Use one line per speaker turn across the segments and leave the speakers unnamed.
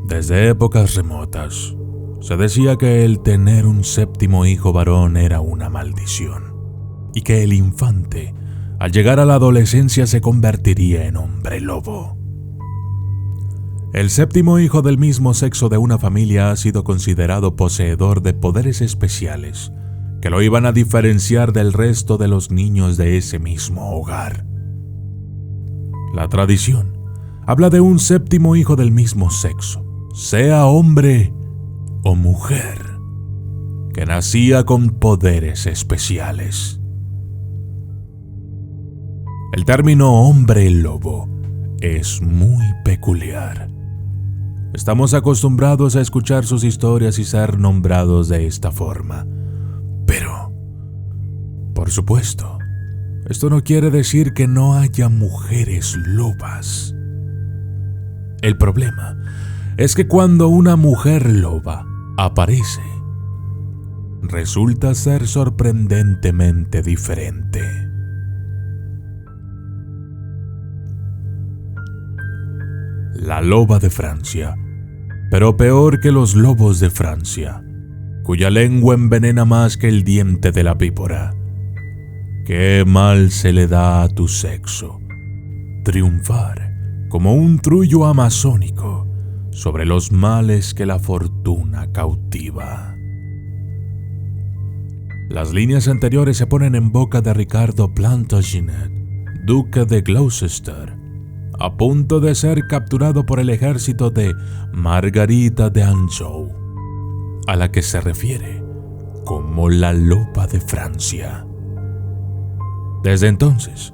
Desde épocas remotas, se decía que el tener un séptimo hijo varón era una maldición, y que el infante, al llegar a la adolescencia, se convertiría en hombre lobo. El séptimo hijo del mismo sexo de una familia ha sido considerado poseedor de poderes especiales que lo iban a diferenciar del resto de los niños de ese mismo hogar. La tradición habla de un séptimo hijo del mismo sexo, sea hombre o mujer, que nacía con poderes especiales. El término hombre lobo es muy peculiar. Estamos acostumbrados a escuchar sus historias y ser nombrados de esta forma. Pero, por supuesto, esto no quiere decir que no haya mujeres lobas. El problema es que cuando una mujer loba aparece, resulta ser sorprendentemente diferente. La loba de Francia, pero peor que los lobos de Francia, cuya lengua envenena más que el diente de la víbora. Qué mal se le da a tu sexo triunfar como un trullo amazónico sobre los males que la fortuna cautiva. Las líneas anteriores se ponen en boca de Ricardo Plantagenet, duque de Gloucester, a punto de ser capturado por el ejército de Margarita de Anjou, a la que se refiere como la loba de Francia. Desde entonces,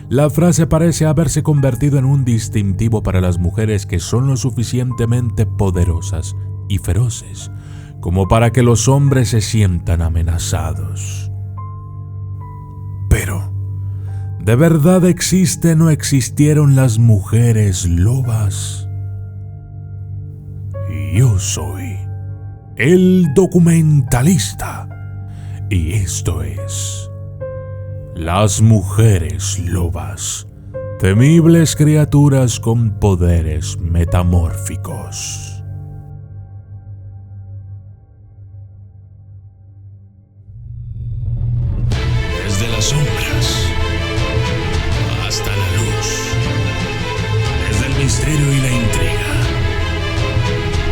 la frase parece haberse convertido en un distintivo para las mujeres que son lo suficientemente poderosas y feroces como para que los hombres se sientan amenazados. Pero, ¿de verdad existen o existieron las mujeres lobas? Yo soy el documentalista y esto es Las Mujeres Lobas, temibles criaturas con poderes metamórficos. Desde las sombras hasta la luz, desde el misterio y la intriga,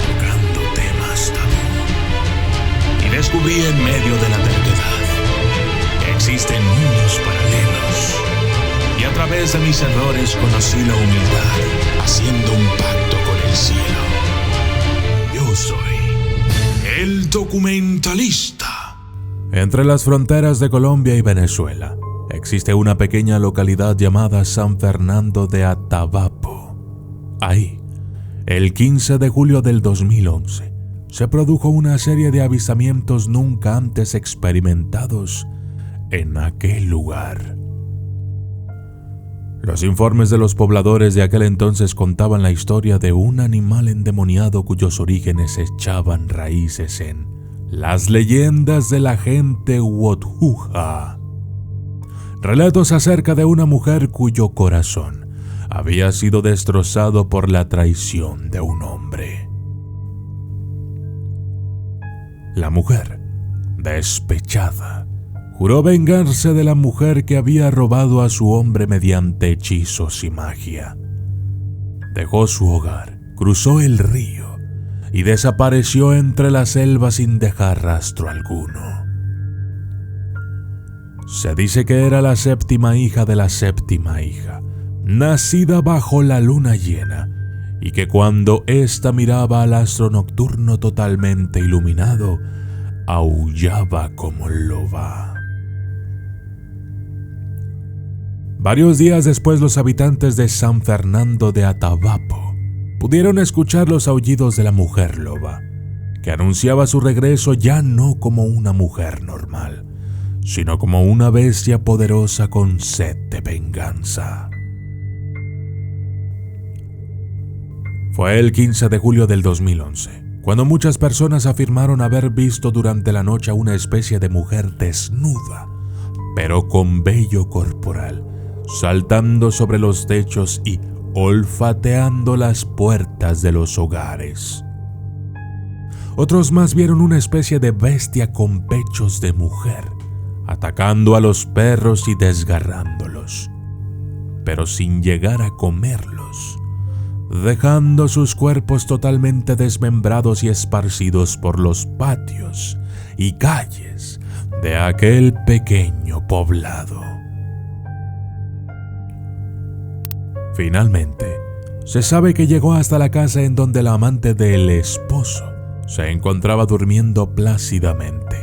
tocando temas tabú. Y descubrí en medio de la verdad que existen mundos paralelos. Y a través de mis errores conocí la humildad, haciendo un pacto con el cielo. Yo soy el documentalista. Entre las fronteras de Colombia y Venezuela existe una pequeña localidad llamada San Fernando de Atabapo. Ahí, el 15 de julio del 2011, se produjo una serie de avistamientos nunca antes experimentados en aquel lugar. Los informes de los pobladores de aquel entonces contaban la historia de un animal endemoniado cuyos orígenes echaban raíces en las leyendas de la gente Wotjuja. Relatos acerca de una mujer cuyo corazón había sido destrozado por la traición de un hombre. La mujer, despechada, juró vengarse de la mujer que había robado a su hombre mediante hechizos y magia. Dejó su hogar, cruzó el río y desapareció entre la selva sin dejar rastro alguno. Se dice que era la séptima hija de la séptima hija, nacida bajo la luna llena, y que cuando ésta miraba al astro nocturno totalmente iluminado, aullaba como loba. Varios días después, los habitantes de San Fernando de Atabapo pudieron escuchar los aullidos de la mujer loba, que anunciaba su regreso ya no como una mujer normal, sino como una bestia poderosa con sed de venganza. Fue el 15 de julio del 2011, cuando muchas personas afirmaron haber visto durante la noche a una especie de mujer desnuda, pero con vello corporal, saltando sobre los techos y olfateando las puertas de los hogares. Otros más vieron una especie de bestia con pechos de mujer, atacando a los perros y desgarrándolos, pero sin llegar a comerlos, dejando sus cuerpos totalmente desmembrados y esparcidos por los patios y calles de aquel pequeño poblado. Finalmente, se sabe que llegó hasta la casa en donde la amante del esposo se encontraba durmiendo plácidamente.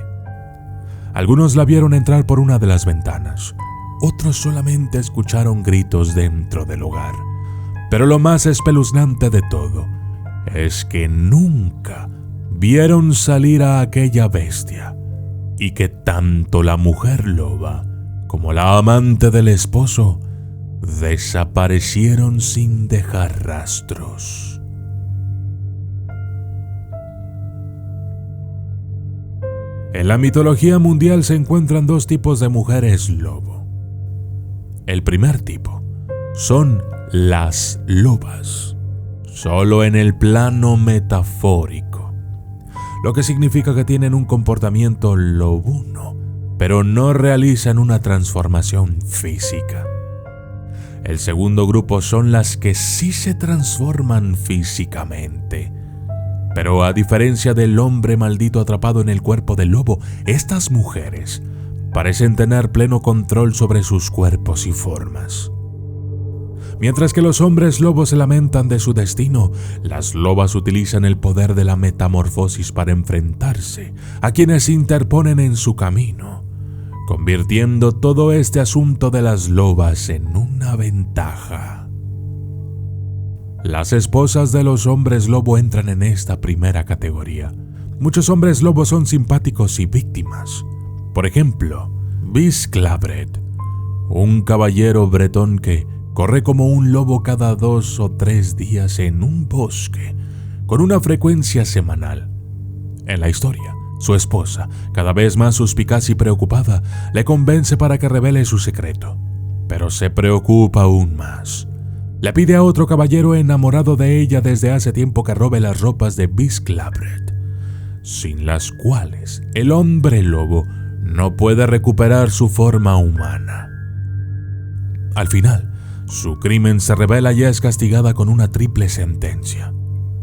Algunos la vieron entrar por una de las ventanas, otros solamente escucharon gritos dentro del hogar. Pero lo más espeluznante de todo es que nunca vieron salir a aquella bestia, y que tanto la mujer loba como la amante del esposo desaparecieron sin dejar rastros. En la mitología mundial se encuentran dos tipos de mujeres lobo. El primer tipo son las lobas, solo en el plano metafórico, lo que significa que tienen un comportamiento lobuno, pero no realizan una transformación física. El segundo grupo son las que sí se transforman físicamente, pero a diferencia del hombre maldito atrapado en el cuerpo del lobo, estas mujeres parecen tener pleno control sobre sus cuerpos y formas. Mientras que los hombres lobos se lamentan de su destino, las lobas utilizan el poder de la metamorfosis para enfrentarse a quienes se interponen en su camino, convirtiendo todo este asunto de las lobas en una ventaja. Las esposas de los hombres lobo entran en esta primera categoría. Muchos hombres lobos son simpáticos y víctimas. Por ejemplo, Bisclavret, un caballero bretón que corre como un lobo cada 2 o 3 días en un bosque, con una frecuencia semanal. En la historia, su esposa, cada vez más suspicaz y preocupada, le convence para que revele su secreto, pero se preocupa aún más. Le pide a otro caballero enamorado de ella desde hace tiempo que robe las ropas de Bisclavret, sin las cuales el hombre lobo no puede recuperar su forma humana. Al final, su crimen se revela y es castigada con una triple sentencia.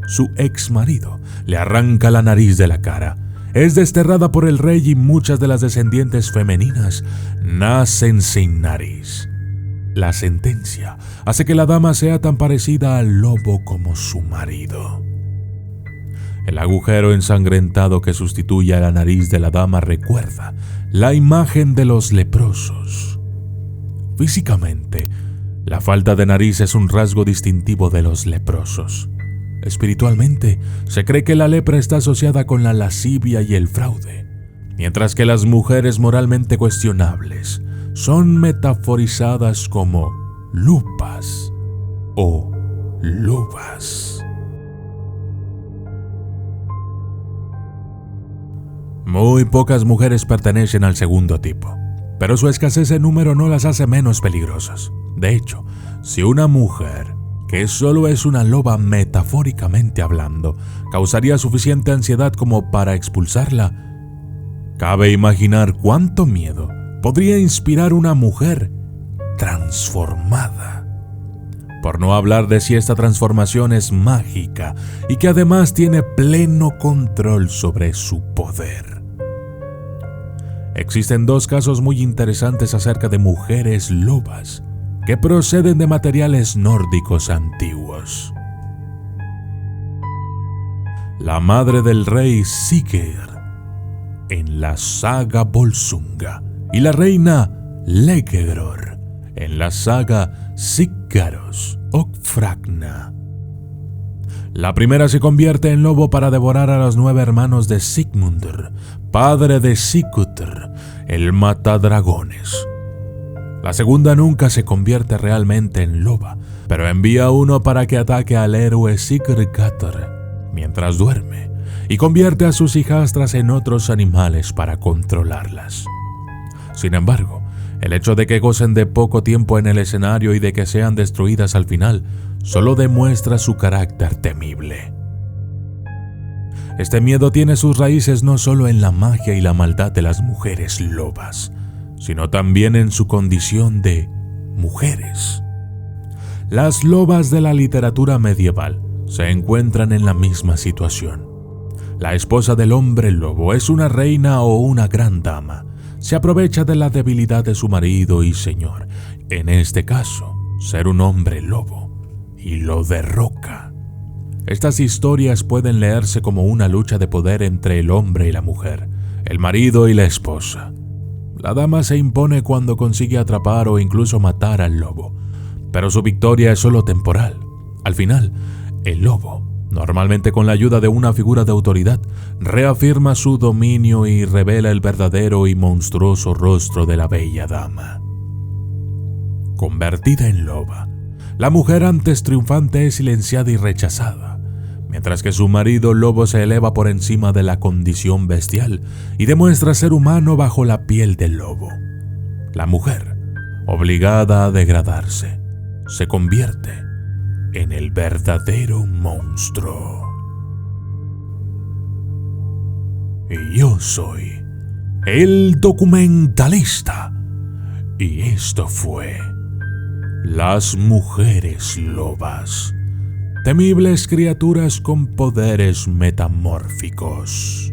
Su ex marido le arranca la nariz de la cara, es desterrada por el rey y muchas de las descendientes femeninas nacen sin nariz. La sentencia hace que la dama sea tan parecida al lobo como su marido. El agujero ensangrentado que sustituye a la nariz de la dama recuerda la imagen de los leprosos. Físicamente, la falta de nariz es un rasgo distintivo de los leprosos. Espiritualmente, se cree que la lepra está asociada con la lascivia y el fraude, mientras que las mujeres moralmente cuestionables son metaforizadas como lupas o lobas. Muy pocas mujeres pertenecen al segundo tipo, pero su escasez en número no las hace menos peligrosas. De hecho, si una mujer, que solo es una loba metafóricamente hablando, causaría suficiente ansiedad como para expulsarla, cabe imaginar cuánto miedo podría inspirar una mujer transformada. Por no hablar de si esta transformación es mágica y que además tiene pleno control sobre su poder. Existen 2 casos muy interesantes acerca de mujeres lobas que proceden de materiales nórdicos antiguos. La madre del rey Sigurd en la saga Volsunga y la reina Legeror en la saga Siggaros Ocfragna. La primera se convierte en lobo para devorar a los 9 hermanos de Sigmundur, padre de Sigurd, el matadragones. La segunda nunca se convierte realmente en loba, pero envía uno para que ataque al héroe Sigurgátr mientras duerme y convierte a sus hijastras en otros animales para controlarlas. Sin embargo, el hecho de que gocen de poco tiempo en el escenario y de que sean destruidas al final solo demuestra su carácter temible. Este miedo tiene sus raíces no solo en la magia y la maldad de las mujeres lobas, sino también en su condición de mujeres. Las lobas de la literatura medieval se encuentran en la misma situación. La esposa del hombre lobo es una reina o una gran dama. Se aprovecha de la debilidad de su marido y señor, en este caso, ser un hombre lobo, y lo derroca. Estas historias pueden leerse como una lucha de poder entre el hombre y la mujer, el marido y la esposa. La dama se impone cuando consigue atrapar o incluso matar al lobo, pero su victoria es solo temporal. Al final, el lobo, normalmente con la ayuda de una figura de autoridad, reafirma su dominio y revela el verdadero y monstruoso rostro de la bella dama. Convertida en loba, la mujer antes triunfante es silenciada y rechazada, mientras que su marido lobo se eleva por encima de la condición bestial y demuestra ser humano bajo la piel del lobo. La mujer, obligada a degradarse, se convierte en el verdadero monstruo. Y yo soy el documentalista, y esto fue Las Mujeres Lobas, temibles criaturas con poderes metamórficos.